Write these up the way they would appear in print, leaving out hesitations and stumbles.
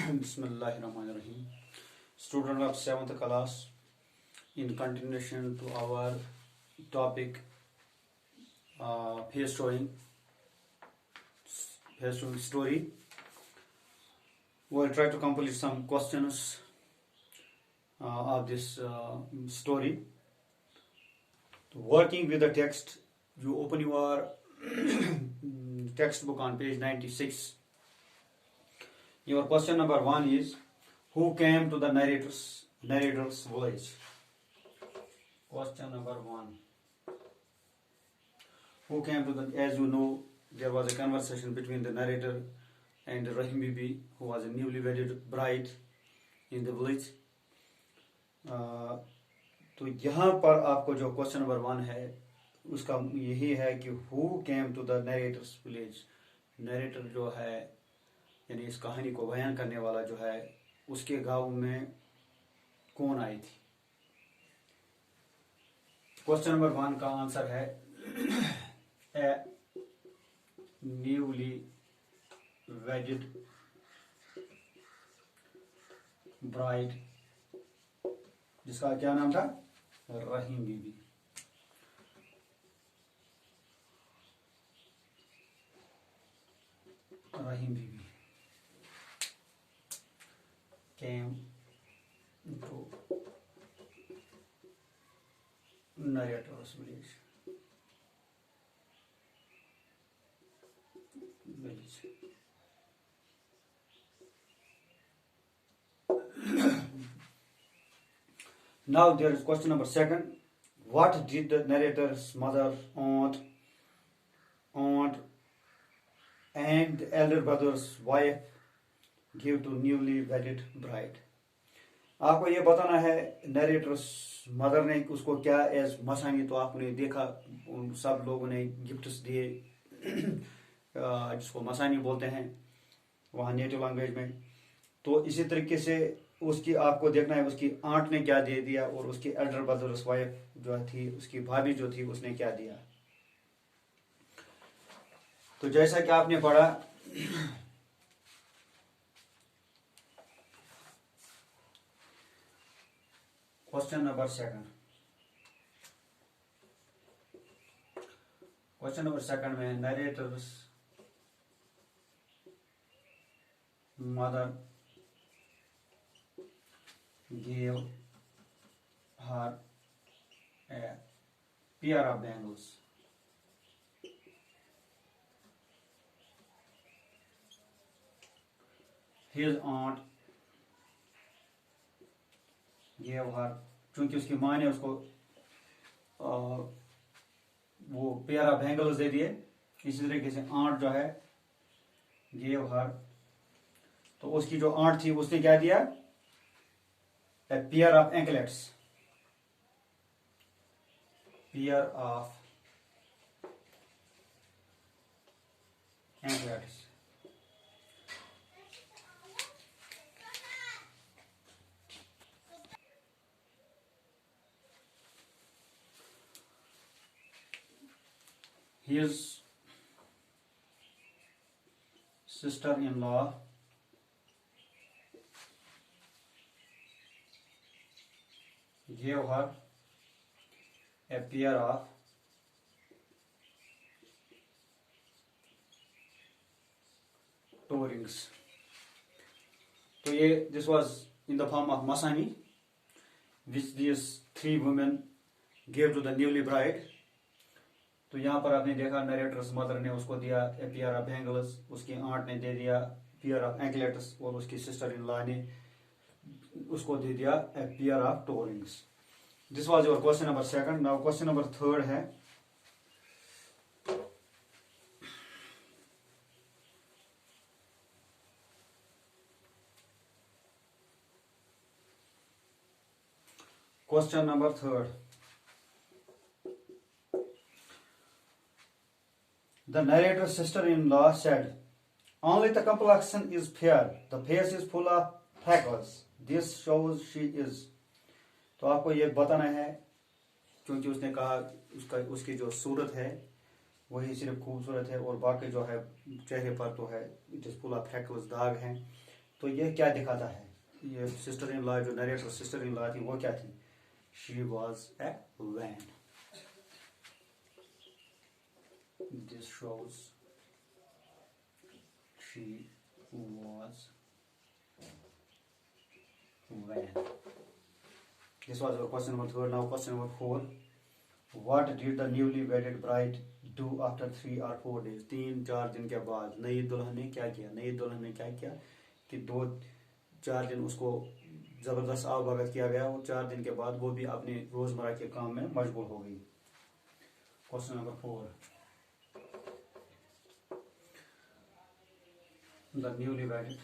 Bismillahirrahmanirrahim. Student of 7th class, in continuation to our topic face showing story, we will try to complete some questions of this story. Working with the text, you open your textbook on page 96. Your question number 1 is, who came to the narrator's village? Question number 1. Who came to the, as you know, there was a conversation between the narrator and Rahim Bibi, who was a newly wedded bride in the village. तो यहाँ पर आपको जो question number 1 है उसका यही है कि who came to the narrator's village. Narrator जो है यानी इस कहानी को बयान करने वाला जो है उसके गांव में कौन आई थी. क्वेश्चन नंबर 1 का आंसर है ए न्यूली वेडिड ब्राइड, जिसका क्या नाम था? रहीम बीबी. रहीम बीबी came to narrator's village. Now there is question number 2. What did the narrator's mother, aunt, and the elder brother's wife give to newly wedded bride? आपको ये बताना है नरेटर्स मदर ने उसको क्या एज मसानी, तो आपने देखा उन सब लोगों ने गिफ्ट्स दिए जिसको मसानी बोलते हैं वहाँ नेटिव लैंग्वेज में. तो इसी तरीके से उसकी आपको देखना है उसकी आंट ने क्या दे दिया और उसकी एल्डर ब्रदर्स वाइफ जो थी, उसकी भाभी जो थी, उसने क्या दिया. तो जैसा कि आपने पढ़ा क्वेश्चन नंबर 2. क्वेश्चन नंबर 2 में narrator's mother gave her a pair of bangles. His aunt gave her, चूंकि उसकी माँ ने उसको वो पेयर ऑफ बैंगल्स दे दिए, इसी तरीके से आंट जो है gave her, तो उसकी जो आंट थी उसने क्या दिया? A pair of anklets. Pair of anklets. His sister-in-law gave her a pair of toe rings. तो ये this was in the form of masani which these 3 women gave to the newly bride. तो यहाँ पर आपने देखा narrator's mother ने उसको दिया ए पेयर ऑफ बैंगल्स, उसकी आंट ने दे दिया पेयर ऑफ एंकलेट्स और उसकी सिस्टर इन लॉ ने उसको दे दिया a pair of toe rings. This was your question number 2. Now question number 3 है, question number 3. The narrator's sister-in-law said, "Only the complexion is fair. The face is full of freckles. This shows she is." तो आपको ये बताना है, क्योंकि उसने कहा उसकी जो सूरत है वही सिर्फ खूबसूरत है और बाकी जो है चेहरे पर तो है it is full of freckles, दाग हैं, तो ये क्या दिखाता है, ये सिस्टर इन लॉ जो नरेटर सिस्टर इन लॉ थी वो क्या थी, she was a vain. This shows she was vain. This was our question number 3. Now question number 4. What did the newly wedded bride do after 3 or 4 days? 3-4 दिन के बाद नई दुल्हन ने क्या किया, नई दुल्हन ने क्या किया कि 2-4 दिन उसको जबरदस्त आवभगत किया गया और 4 दिन के बाद वो भी अपने रोजमर्रा के काम में मशगूल हो गई. Question number 4. The newly wedded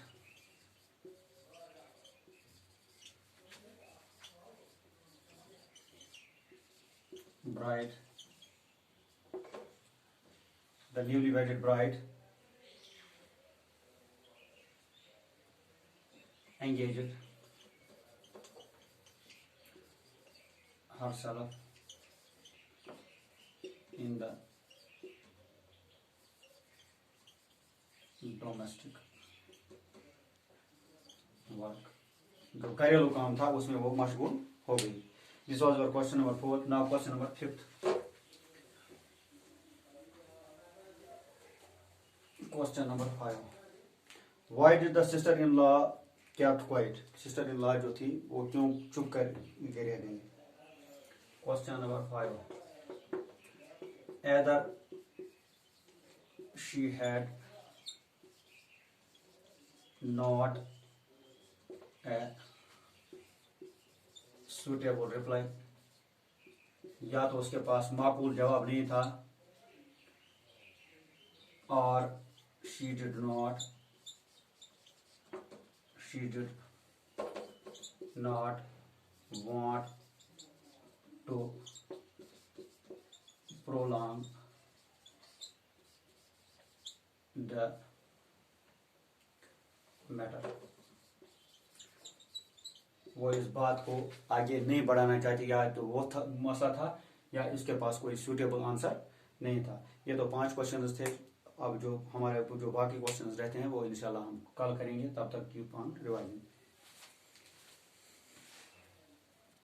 bride, the newly wedded bride engaged herself in the domestic work. जो घरेलू काम था उसमें वो मशगूल हो गई. This was our question number 4. Now question number 5. Question number 5. Why did the sister-in-law kept quiet? Sister-in-law जो थी वो क्यों चुप कर रह गई? Question number 5. Either she had not a suitable reply, या तो उसके पास माकूल जवाब नहीं था, और she did not want to prolong the matter. वो इस बात को आगे नहीं बढ़ाना चाहती, या तो वो था मसला था या इसके पास कोई सूटेबल आंसर नहीं था. ये तो 5 क्वेश्चंस थे. अब जो हमारे जो बाकी क्वेश्चंस रहते हैं वो इंशाल्लाह हम कल करेंगे. तब तक कीप ऑन रिवाइजिंग.